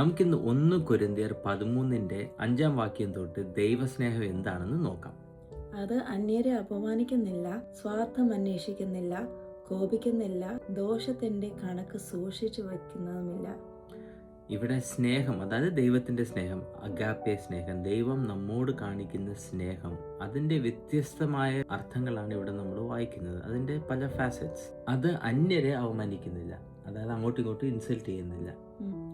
നമുക്കിന്ന് 1 കൊരിന്ത്യർ 13:5 തൊട്ട് ദൈവസ്നേഹം എന്താണെന്ന് നോക്കാം. അത് അന്യരെ അപമാനിക്കുന്നില്ല, സ്വാർത്ഥം അന്വേഷിക്കുന്നില്ല, കോപിക്കുന്നില്ല, ദോഷത്തിന്റെ കണക്ക് സൂക്ഷിച്ചു വയ്ക്കുന്നതുമില്ല. ഇവിടെ സ്നേഹം, അതായത് ദൈവത്തിൻ്റെ സ്നേഹം, അഗാപ്പെ സ്നേഹം, ദൈവം നമ്മോട് കാണിക്കുന്ന സ്നേഹം, അതിൻ്റെ വ്യത്യസ്തമായ അർത്ഥങ്ങളാണ് ഇവിടെ നമ്മൾ വായിക്കുന്നത്. അതിൻ്റെ പല ഫാസറ്റ്സ്. അത് അന്യരെ അവമാനിക്കുന്നില്ല, അതായത് അങ്ങോട്ടും ഇങ്ങോട്ടും ഇൻസൾട്ട് ചെയ്യുന്നില്ല.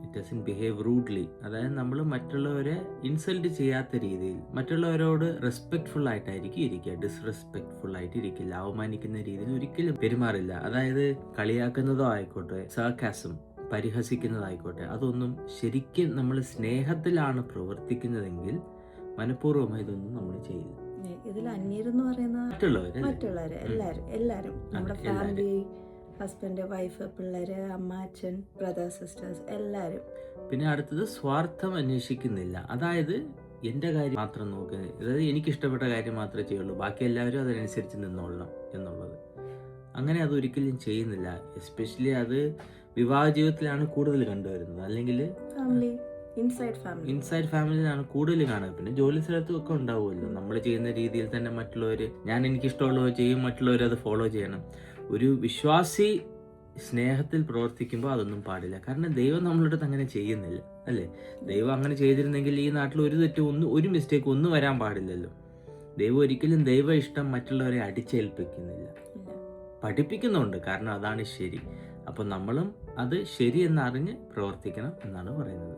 ഇറ്റ് ഡസൻ ബിഹേവ് റൂഡ്ലി, അതായത് നമ്മൾ മറ്റുള്ളവരെ ഇൻസൾട്ട് ചെയ്യാത്ത രീതിയിൽ, മറ്റുള്ളവരോട് റെസ്പെക്ട്ഫുൾ ആയിട്ടായിരിക്കും ഇരിക്കുക, ഡിസ്റെസ്പെക്ട്ഫുൾ ആയിട്ട് ഇരിക്കില്ല, അവമാനിക്കുന്ന രീതിയിൽ ഒരിക്കലും പെരുമാറില്ല. അതായത് കളിയാക്കുന്നതോ ആയിക്കോട്ടെ, സർക്കാസം, പരിഹസിക്കുന്നതായിക്കോട്ടെ, അതൊന്നും ശരിക്കും നമ്മൾ സ്നേഹത്തിലാണ് പ്രവർത്തിക്കുന്നതെങ്കിൽ മനഃപൂർവ്വമായി ഇതൊന്നും നമ്മൾ ചെയ്യില്ല. ഇതിൽ അന്യരെന്ന് പറയുന്നത് മറ്റുള്ളവര് എല്ലാരും നമ്മുടെ ഫാമിലി, ഹസ്ബൻഡ്, വൈഫ്, പിള്ളേര്, അമ്മ, അച്ഛൻ, ബ്രദേഴ്സ്, സിസ്റ്റേഴ്സ്, എല്ലാരും. പിന്നെ അടുത്തത് സ്വാർത്ഥം അന്വേഷിക്കുന്നില്ല, അതായത് എൻ്റെ കാര്യം മാത്രം നോക്കുക, അതായത് എനിക്കിഷ്ടപ്പെട്ട കാര്യം മാത്രമേ ചെയ്യുള്ളൂ, ബാക്കി എല്ലാവരും അതിനനുസരിച്ച് നിന്നോളണം എന്നുള്ളത്. അങ്ങനെ അതൊരിക്കലും ചെയ്യുന്നില്ല. എസ്പെഷ്യലി അത് വിവാഹ ജീവിതത്തിലാണ് കൂടുതൽ കണ്ടുവരുന്നത്, അല്ലെങ്കിൽ ഇൻസൈഡ് ഫാമിലിയിലാണ് കൂടുതൽ കാണുക. പിന്നെ ജോലി സ്ഥലത്തും ഒക്കെ ഉണ്ടാവുമല്ലോ, നമ്മൾ ചെയ്യുന്ന രീതിയിൽ തന്നെ മറ്റുള്ളവർ, ഞാൻ എനിക്കിഷ്ടമുള്ളത് ചെയ്യും, മറ്റുള്ളവർ അത് ഫോളോ ചെയ്യണം. ഒരു വിശ്വാസി സ്നേഹത്തിൽ പ്രവർത്തിക്കുമ്പോൾ അതൊന്നും പാടില്ല. കാരണം ദൈവം നമ്മളുടെ അടുത്ത് അങ്ങനെ ചെയ്യുന്നില്ല, അല്ലേ? ദൈവം അങ്ങനെ ചെയ്തിരുന്നെങ്കിൽ ഈ നാട്ടിൽ ഒരു തെറ്റും ഒരു മിസ്റ്റേക്ക് ഒന്നും വരാൻ പാടില്ലല്ലോ. ദൈവം ഒരിക്കലും ദൈവ ഇഷ്ടം മറ്റുള്ളവരെ അടിച്ചേൽപ്പിക്കുന്നില്ല, പഠിപ്പിക്കുന്നുണ്ട്. കാരണം അതാണ് ശരി. അപ്പോൾ നമ്മളും അത് ശരി എന്നറിഞ്ഞ് പ്രവർത്തിക്കണം എന്നാണ് പറയുന്നത്.